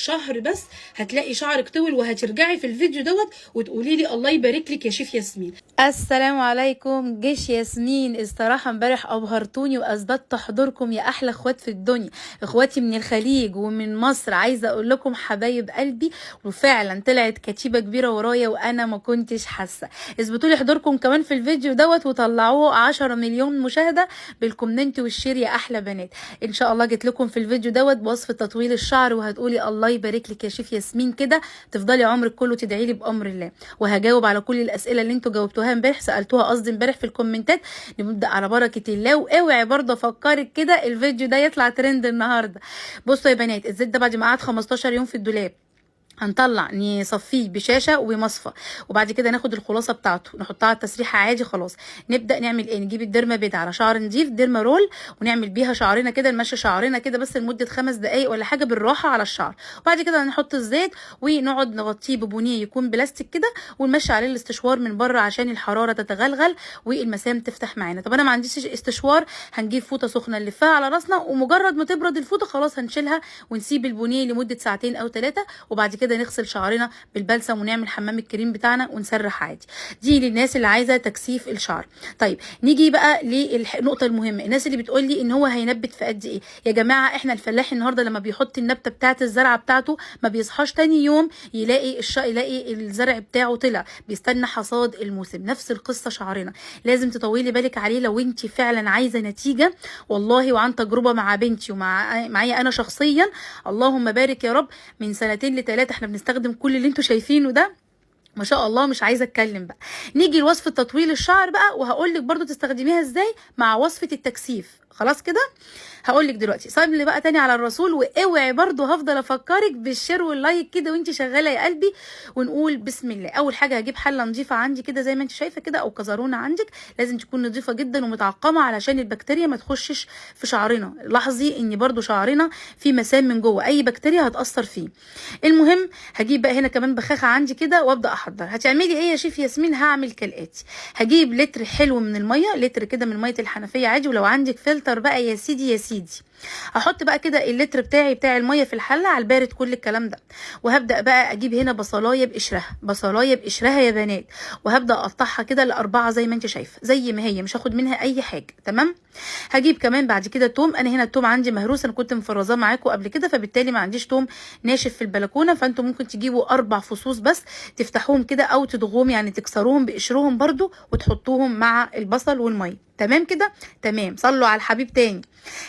شهر بس هتلاقي شعرك طول، وهترجعي في الفيديو دوت وتقولي لي الله يبارك لك يا شيف ياسمين. السلام عليكم جيش ياسمين. الصراحة امبارح ابهرتوني واثبتت حضوركم يا احلى اخوات في الدنيا، اخواتي من الخليج ومن مصر. عايزة اقول لكم حبايب قلبي، وفعلا طلعت كتيبة كبيرة ورايا وانا ما كنتش حاسة. اثبتوا لي حضوركم كمان في الفيديو دوت وطلعوه 10 مليون مشاهدة بالكومنت والشير يا احلى بنات. ان شاء الله جيت لكم في الفيديو دوت بوصفة تطويل الشعر، وهتقولي الله يبارك لك يا شيف ياسمين كده تفضلي عمرك كله تدعي لي بامر الله. وهجاوب على كل الاسئله اللي انتوا جاوبتوها امبارح، سالتوها قصدي امبارح في الكومنتات. نبدا على بركه الله. واوعي برضه افكرك كده الفيديو ده يطلع ترند النهارده. بصوا يا بنات، الزيت ده بعد ما قعد 15 يوم في الدولاب هنطلع نصفيه بشاشه ومصفى، وبعد كده ناخد الخلاصه بتاعته نحطها على التسريحه عادي. خلاص نبدا نعمل ايه؟ نجيب الديرما بيض على شعر نضيف، ديرما رول، ونعمل بيها شعرنا كده، نمشي شعرنا كده بس لمده 5 دقائق ولا حاجه بالراحه على الشعر. وبعد كده هنحط الزيت ونقعد نغطيه ببونيه يكون بلاستيك كده، ونمشي عليه الاستشوار من بره عشان الحراره تتغلغل والمسام تفتح معانا. طب انا ما عنديش استشوار، هنجيب فوطه سخنه نلفها على راسنا، ومجرد ما تبرد الفوطه خلاص هنشيلها ونسيب البونيه لمده ساعتين او 3، وبعد كده نغسل شعرنا بالبلسم ونعمل حمام الكريم بتاعنا ونسرح عادي. دي للناس اللي عايزه تكثيف الشعر. طيب نيجي بقى للنقطه المهمه، الناس اللي بتقول لي ان هو هينبت في قد ايه. يا جماعه احنا الفلاح النهارده لما بيحط النبته بتاعه الزرعه بتاعته ما بيصحاش تاني يوم يلاقي يلاقي الزرع بتاعه طلع، بيستنى حصاد الموسم. نفس القصه شعرنا، لازم تطولي بالك عليه لو انت فعلا عايزه نتيجه. والله وعن تجربه مع بنتي ومعايا انا شخصيا، اللهم بارك يا رب، من 2 ل3 احنا بنستخدم كل اللي انتوا شايفينه ده ما شاء الله. مش عايزه اتكلم بقى. نيجي لوصفه تطويل الشعر بقى، وهقول لك برده تستخدميها ازاي مع وصفه التكثيف. خلاص كده هقول لك دلوقتي. صلي بقى تاني على الرسول، واوعي برده هفضل افكرك بالشير واللايك كده وانت شغاله يا قلبي. ونقول بسم الله. اول حاجه هجيب حله نظيفه عندي كده زي ما انت شايفه كده، او كزرونه عندك لازم تكون نظيفه جدا ومتعقمه علشان البكتيريا ما تخشش في شعرنا. لاحظي ان برده شعرنا فيه مسام من جوه، اي بكتيريا هتاثر فيه. المهم هجيب بقى هنا كمان بخاخه عندي كده وابدا احضر. هتعملي ايه يا شيف ياسمين؟ هعمل كالاتي. هجيب لتر حلو من الميه، لتر كده من ميه الحنفيه عادي، ولو عندك فلتر بقى يا سيدي يا سيدي. هحط بقى كده اللتر بتاع الميه في الحله على البارد كل الكلام ده. وهبدا بقى اجيب هنا بصلايه بقشرها، بصلايه بقشرها يا بنات، وهبدا اقطعها كده ل4 زي ما انت شايفه، زي ما هي، مش هاخد منها اي حاجه. تمام. هجيب كمان بعد كده توم. انا هنا التوم عندي مهروس، انا كنت مفرزاه معاكم قبل كده، فبالتالي ما عنديش توم ناشف في البلكونه، فانتم ممكن تجيبوا 4 فصوص بس، تفتحوهم كده او تضغوهم يعني تكسروهم بقشرهم برده وتحطوهم مع البصل والميه. تمام كده تمام. صلوا على الحبيب تاني.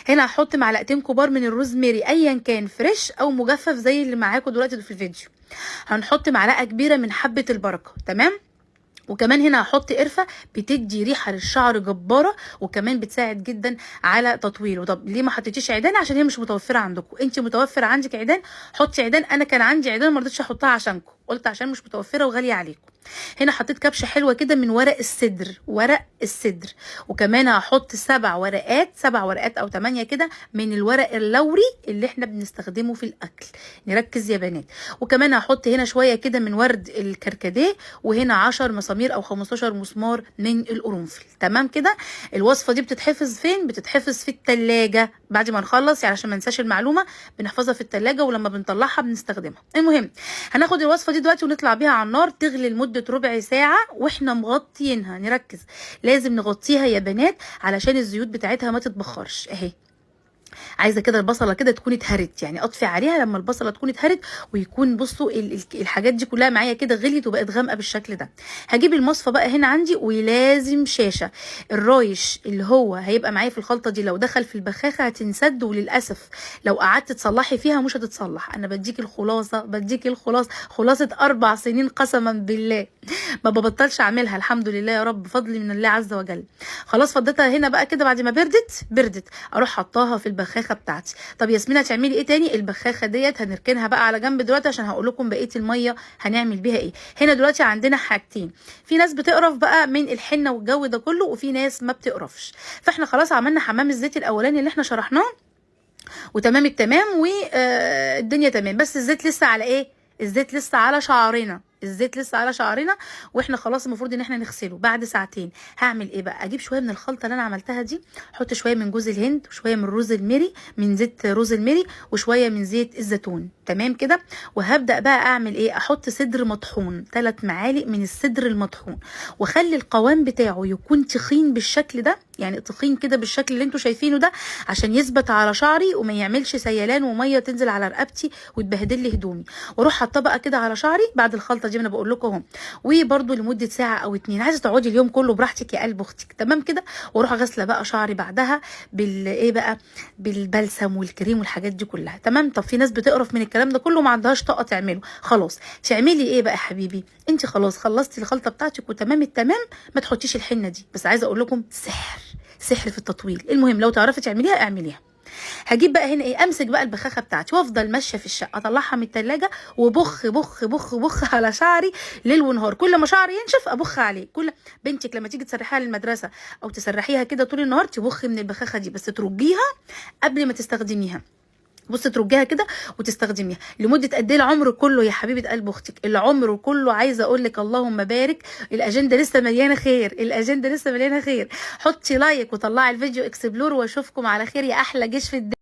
هنا هحط معلقتين كبار من الروزماري ايا كان فريش او مجفف زي اللي معاكم دلوقتي في الفيديو. هنحط معلقه كبيره من حبه البركه. تمام. وكمان هنا هحط قرفه بتدي ريحه للشعر جباره، وكمان بتساعد جدا على تطويله. طب ليه ما حطيتيش عيدان؟ عشان هي مش متوفره عندكم. انت متوفر عندك عيدان حطي عيدان. انا كان عندي عيدان ما رضيتش احطها عشانكم، قلت عشان مش متوفره وغاليه عليكم. هنا حطيت كبشه حلوه كده من ورق السدر، ورق السدر. وكمان هحط 7 ورقات، 7 ورقات او 8 كده من الورق اللوري اللي احنا بنستخدمه في الاكل. نركز يا بنات. وكمان هحط هنا شويه كده من ورد الكركديه، وهنا 10 مسامير او 15 مسمار من القرنفل. تمام كده. الوصفه دي بتتحفظ فين؟ بتتحفظ في التلاجة بعد ما نخلص، يعني عشان ما ننساش المعلومه، بنحفظها في التلاجة ولما بنطلعها بنستخدمها. المهم هناخد الوصفه دي دلوقتي ونطلع بيها على النار تغلي لمده ربع ساعه واحنا مغطيينها. نركز، لازم نغطيها يا بنات علشان الزيوت بتاعتها ما تتبخرش. اهي عايزه كده البصله كده تكون اتهرت، يعني اطفي عليها لما البصله تكون اتهرت، ويكون بصوا الحاجات دي كلها معايا كده غليت وبقت غامقه بالشكل ده. هجيب المصفى بقى هنا عندي، ولازم شاشه. الرايش اللي هو هيبقى معايا في الخلطه دي لو دخل في البخاخه هتنسد، وللاسف لو قعدت تصلحي فيها مش هتتصلح. انا بديكي الخلاصه، بديكي الخلاصه، خلاصه 4 سنين قسما بالله ما ببطلش اعملها، الحمد لله يا رب، بفضل من الله عز وجل. خلاص فضيتها هنا بقى كده بعد ما بردت اروح حطاها في البخاخه بتاعتي. طب ياسمين هتعملي ايه تاني؟ البخاخه ديت هنركنها بقى على جنب دلوقتي عشان هقول لكم بقيه الميه هنعمل بيها ايه. هنا دلوقتي عندنا حاجتين، في ناس بتقرف بقى من الحنه والجو ده كله، وفي ناس ما بتقرفش. فاحنا خلاص عملنا حمام الزيت الاولاني اللي احنا شرحناه وتمام والدنيا تمام، بس الزيت لسه على ايه؟ الزيت لسه على شعرنا. الزيت لسه على شعرنا واحنا خلاص المفروض ان احنا نغسله بعد ساعتين. هعمل ايه بقى؟ اجيب شويه من الخلطه اللي انا عملتها دي، احط شويه من جوز الهند وشويه من روز الميري، من زيت روز الميري، وشويه من زيت الزيتون، تمام كده. وهبدا بقى اعمل ايه؟ احط صدر مطحون، 3 معالق من الصدر المطحون، واخلي القوام بتاعه يكون تخين بالشكل ده، يعني تخين كده بالشكل اللي انتوا شايفينه ده، عشان يثبت على شعري وما يعملش سيلان وميه تنزل على رقبتي وتبهدل لي هدومي. واروح حاطه بقى كده على شعري بعد الخلطه دي، انا بقول لكم اهو. وبرده لمده ساعه او 2، عايزه تقعدي اليوم كله براحتك يا قلب اختك، تمام كده. واروح غاسله بقى شعري بعدها بالايه بقى، بالبلسم والكريم والحاجات دي كلها، تمام. طب في ناس بتقرف من الكلام ده كله، ما عندهاش طاقه تعمله، خلاص تعملي ايه بقى يا حبيبي؟ انت خلاص خلصتي الخلطه بتاعتك وتمام التمام، ما تحطيش الحنه دي. بس عايزه اقول لكم سحر في التطويل. المهم لو تعرفي تعمليها اعمليها. هجيب بقى هنا ايه، امسك بقى البخاخه بتاعتي وافضل ماشيه في الشقه، اطلعها من التلاجة وبخ بخ بخ بخ على شعري ليل ونهار. كل ما شعري ينشف ابخ عليه. كل بنتك لما تيجي تسرحيها للمدرسه او تسرحيها كده طول النهار، تبخي من البخاخه دي، بس ترجيها قبل ما تستخدميها. بص ترجيها كده وتستخدميها لمده قد ايه؟ العمر كله يا حبيبه قلب اختك، العمر كله. عايزه اقول لك اللهم بارك، الاجنده لسه مليانه خير، الاجنده لسه مليانه خير. حطي لايك وطلعي الفيديو اكسبلور، واشوفكم على خير يا احلى جيش في الدنيا.